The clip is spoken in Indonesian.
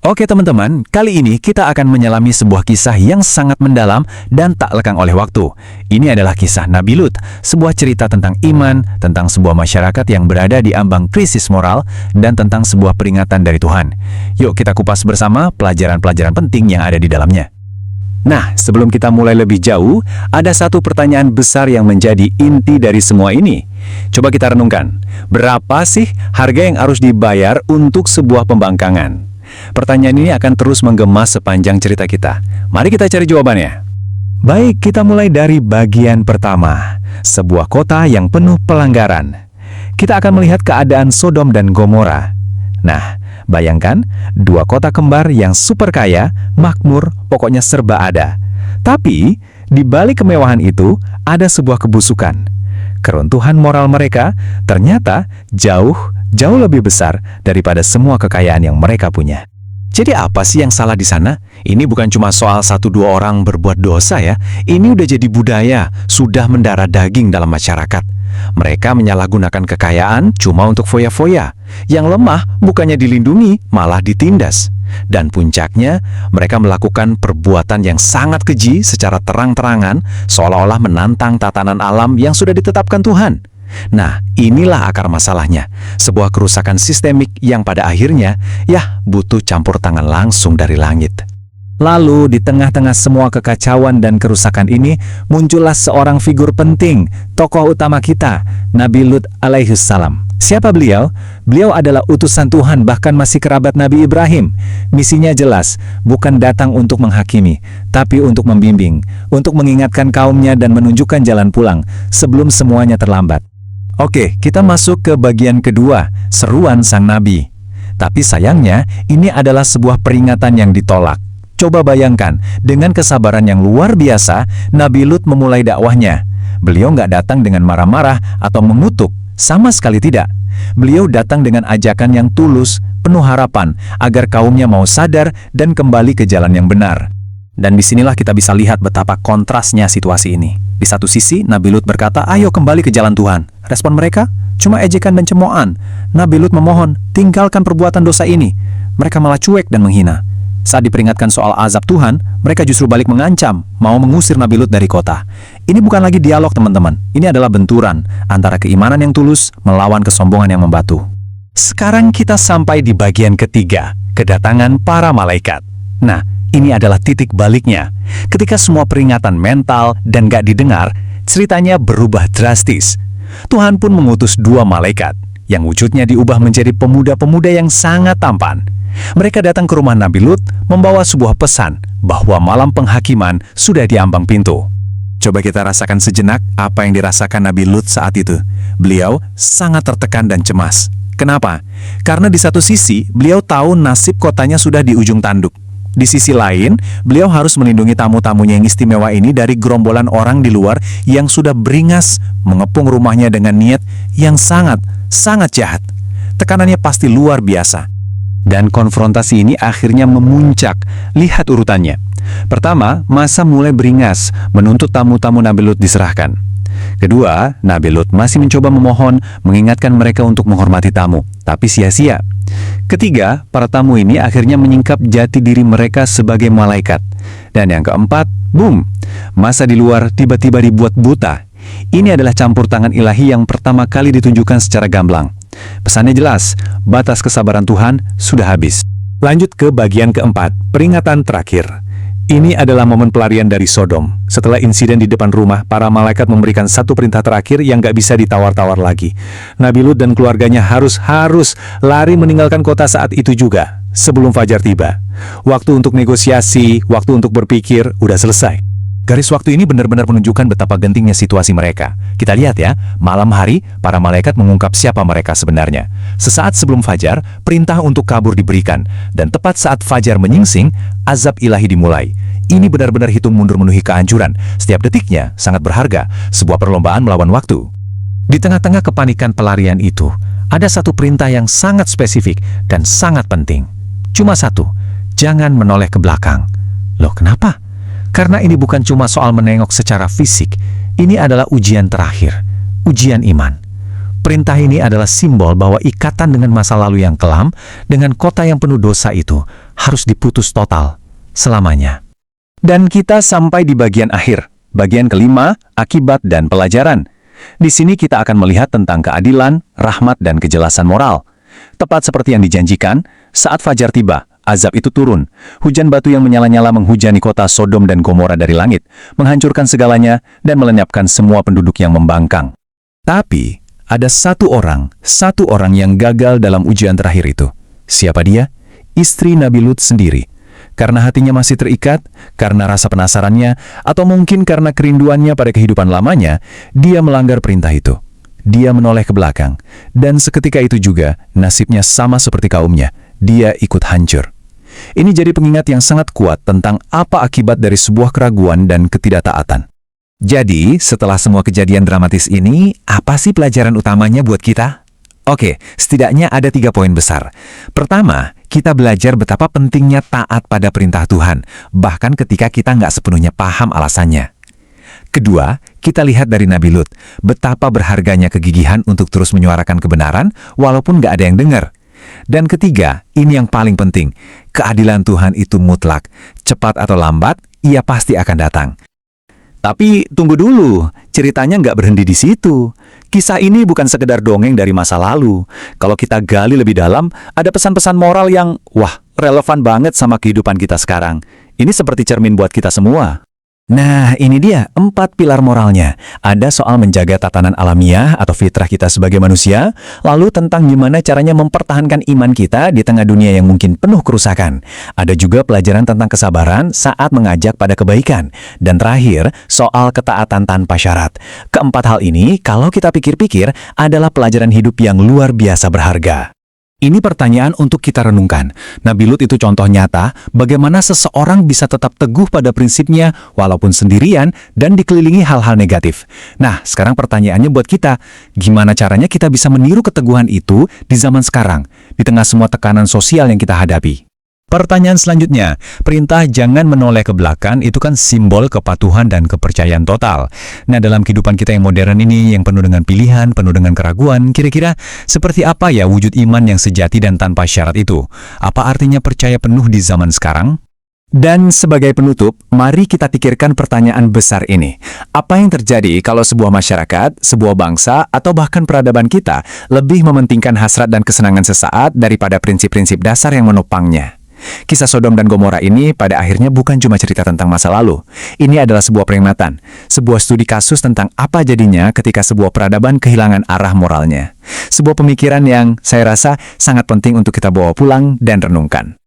Oke teman-teman, kali ini kita akan menyelami sebuah kisah yang sangat mendalam dan tak lekang oleh waktu. Ini adalah kisah Nabi Lut, sebuah cerita tentang iman, tentang sebuah masyarakat yang berada di ambang krisis moral, dan tentang sebuah peringatan dari Tuhan. Yuk kita kupas bersama pelajaran-pelajaran penting yang ada di dalamnya. Nah, sebelum kita mulai lebih jauh, ada satu pertanyaan besar yang menjadi inti dari semua ini. Coba kita renungkan, berapa sih harga yang harus dibayar untuk sebuah pembangkangan? Pertanyaan ini akan terus menggema sepanjang cerita kita. Mari kita cari jawabannya. Baik, kita mulai dari bagian pertama. Sebuah kota yang penuh pelanggaran. Kita akan melihat keadaan Sodom dan Gomora. Nah, bayangkan dua kota kembar yang super kaya, makmur, pokoknya serba ada. Tapi, di balik kemewahan itu, ada sebuah kebusukan. Keruntuhan moral mereka ternyata jauh lebih besar daripada semua kekayaan yang mereka punya. Jadi apa sih yang salah di sana? Ini bukan cuma soal 1-2 orang berbuat dosa ya. Ini udah jadi budaya, sudah mendarah daging dalam masyarakat. Mereka menyalahgunakan kekayaan cuma untuk foya-foya. Yang lemah bukannya dilindungi, malah ditindas. Dan puncaknya, mereka melakukan perbuatan yang sangat keji secara terang-terangan, seolah-olah menantang tatanan alam yang sudah ditetapkan Tuhan. Nah, inilah akar masalahnya. Sebuah kerusakan sistemik yang pada akhirnya, butuh campur tangan langsung dari langit. Lalu, di tengah-tengah semua kekacauan dan kerusakan ini, muncullah seorang figur penting, tokoh utama kita, Nabi Lut alaihissalam. Siapa beliau? Beliau adalah utusan Tuhan, bahkan masih kerabat Nabi Ibrahim. Misinya jelas, bukan datang untuk menghakimi, tapi untuk membimbing, untuk mengingatkan kaumnya dan menunjukkan jalan pulang, sebelum semuanya terlambat. Oke, kita masuk ke bagian kedua, seruan sang Nabi. Tapi sayangnya, ini adalah sebuah peringatan yang ditolak. Coba bayangkan, dengan kesabaran yang luar biasa, Nabi Lut memulai dakwahnya. Beliau nggak datang dengan marah-marah atau mengutuk, sama sekali tidak. Beliau datang dengan ajakan yang tulus, penuh harapan, agar kaumnya mau sadar dan kembali ke jalan yang benar. Dan disinilah kita bisa lihat betapa kontrasnya situasi ini. Di satu sisi, Nabi Lut berkata, ayo kembali ke jalan Tuhan. Respon mereka, cuma ejekan dan cemoohan. Nabi Lut memohon, tinggalkan perbuatan dosa ini. Mereka malah cuek dan menghina. Saat diperingatkan soal azab Tuhan, mereka justru balik mengancam, mau mengusir Nabi Lut dari kota. Ini bukan lagi dialog teman-teman, ini adalah benturan antara keimanan yang tulus melawan kesombongan yang membatu. Sekarang kita sampai di bagian ketiga, kedatangan para malaikat. Nah, ini adalah titik baliknya. Ketika semua peringatan mental dan gak didengar, ceritanya berubah drastis. Tuhan pun mengutus 2 malaikat, yang wujudnya diubah menjadi pemuda-pemuda yang sangat tampan. Mereka datang ke rumah Nabi Lut membawa sebuah pesan bahwa malam penghakiman sudah di ambang pintu. Coba kita rasakan sejenak apa yang dirasakan Nabi Lut saat itu. Beliau sangat tertekan dan cemas. Kenapa? Karena di satu sisi, beliau tahu nasib kotanya sudah di ujung tanduk. Di sisi lain, beliau harus melindungi tamu-tamunya yang istimewa ini dari gerombolan orang di luar yang sudah beringas mengepung rumahnya dengan niat yang sangat jahat. Tekanannya pasti luar biasa. Dan konfrontasi ini akhirnya memuncak. Lihat urutannya. Pertama, masa mulai beringas, menuntut tamu-tamu Nabi Lut diserahkan. Kedua, Nabi Lut masih mencoba memohon, mengingatkan mereka untuk menghormati tamu, tapi sia-sia. Ketiga, para tamu ini akhirnya menyingkap jati diri mereka sebagai malaikat. Dan yang keempat, boom, masa di luar tiba-tiba dibuat buta. Ini adalah campur tangan ilahi yang pertama kali ditunjukkan secara gamblang. Pesannya jelas, batas kesabaran Tuhan sudah habis. Lanjut ke bagian keempat, peringatan terakhir. Ini adalah momen pelarian dari Sodom. Setelah insiden di depan rumah, para malaikat memberikan satu perintah terakhir yang gak bisa ditawar-tawar lagi. Nabi Lut dan keluarganya harus lari meninggalkan kota saat itu juga, sebelum fajar tiba. Waktu untuk negosiasi, waktu untuk berpikir, udah selesai. Garis waktu ini benar-benar menunjukkan betapa gentingnya situasi mereka. Kita lihat ya, malam hari, para malaikat mengungkap siapa mereka sebenarnya. Sesaat sebelum fajar, perintah untuk kabur diberikan. Dan tepat saat fajar menyingsing, azab ilahi dimulai. Ini benar-benar hitung mundur menuhi kehancuran. Setiap detiknya sangat berharga, sebuah perlombaan melawan waktu. Di tengah-tengah kepanikan pelarian itu, ada satu perintah yang sangat spesifik dan sangat penting. Cuma satu, jangan menoleh ke belakang. Loh, kenapa? Karena ini bukan cuma soal menengok secara fisik, ini adalah ujian terakhir, ujian iman. Perintah ini adalah simbol bahwa ikatan dengan masa lalu yang kelam, dengan kota yang penuh dosa itu, harus diputus total, selamanya. Dan kita sampai di bagian akhir, bagian kelima, akibat dan pelajaran. Di sini kita akan melihat tentang keadilan, rahmat, dan kejelasan moral. Tepat seperti yang dijanjikan, saat fajar tiba, azab itu turun. Hujan batu yang menyala-nyala menghujani kota Sodom dan Gomora dari langit, menghancurkan segalanya dan melenyapkan semua penduduk yang membangkang. Tapi, ada satu orang yang gagal dalam ujian terakhir itu. Siapa dia? Istri Nabi Lut sendiri. Karena hatinya masih terikat, karena rasa penasarannya, atau mungkin karena kerinduannya pada kehidupan lamanya, dia melanggar perintah itu. Dia menoleh ke belakang, dan seketika itu juga nasibnya sama seperti kaumnya. Dia ikut hancur. Ini jadi pengingat yang sangat kuat tentang apa akibat dari sebuah keraguan dan ketidaktaatan. Jadi, setelah semua kejadian dramatis ini, apa sih pelajaran utamanya buat kita? Oke, setidaknya ada 3 poin besar. Pertama, kita belajar betapa pentingnya taat pada perintah Tuhan, bahkan ketika kita nggak sepenuhnya paham alasannya. Kedua, kita lihat dari Nabi Lut, betapa berharganya kegigihan untuk terus menyuarakan kebenaran, walaupun nggak ada yang dengar. Dan ketiga, ini yang paling penting, keadilan Tuhan itu mutlak. Cepat atau lambat, ia pasti akan datang. Tapi tunggu dulu, ceritanya nggak berhenti di situ. Kisah ini bukan sekedar dongeng dari masa lalu. Kalau kita gali lebih dalam, ada pesan-pesan moral yang, relevan banget sama kehidupan kita sekarang. Ini seperti cermin buat kita semua. Nah, ini dia 4 pilar moralnya. Ada soal menjaga tatanan alamiah atau fitrah kita sebagai manusia, lalu tentang gimana caranya mempertahankan iman kita di tengah dunia yang mungkin penuh kerusakan. Ada juga pelajaran tentang kesabaran saat mengajak pada kebaikan. Dan terakhir, soal ketaatan tanpa syarat. Keempat hal ini, kalau kita pikir-pikir, adalah pelajaran hidup yang luar biasa berharga. Ini pertanyaan untuk kita renungkan. Nabi Lut itu contoh nyata bagaimana seseorang bisa tetap teguh pada prinsipnya walaupun sendirian dan dikelilingi hal-hal negatif. Nah, sekarang pertanyaannya buat kita, gimana caranya kita bisa meniru keteguhan itu di zaman sekarang, di tengah semua tekanan sosial yang kita hadapi? Pertanyaan selanjutnya, perintah jangan menoleh ke belakang itu kan simbol kepatuhan dan kepercayaan total. Nah, dalam kehidupan kita yang modern ini, yang penuh dengan pilihan, penuh dengan keraguan, kira-kira seperti apa ya wujud iman yang sejati dan tanpa syarat itu? Apa artinya percaya penuh di zaman sekarang? Dan sebagai penutup, mari kita pikirkan pertanyaan besar ini. Apa yang terjadi kalau sebuah masyarakat, sebuah bangsa, atau bahkan peradaban kita lebih mementingkan hasrat dan kesenangan sesaat daripada prinsip-prinsip dasar yang menopangnya? Kisah Sodom dan Gomora ini pada akhirnya bukan cuma cerita tentang masa lalu. Ini adalah sebuah peringatan, sebuah studi kasus tentang apa jadinya ketika sebuah peradaban kehilangan arah moralnya. Sebuah pemikiran yang saya rasa sangat penting untuk kita bawa pulang dan renungkan.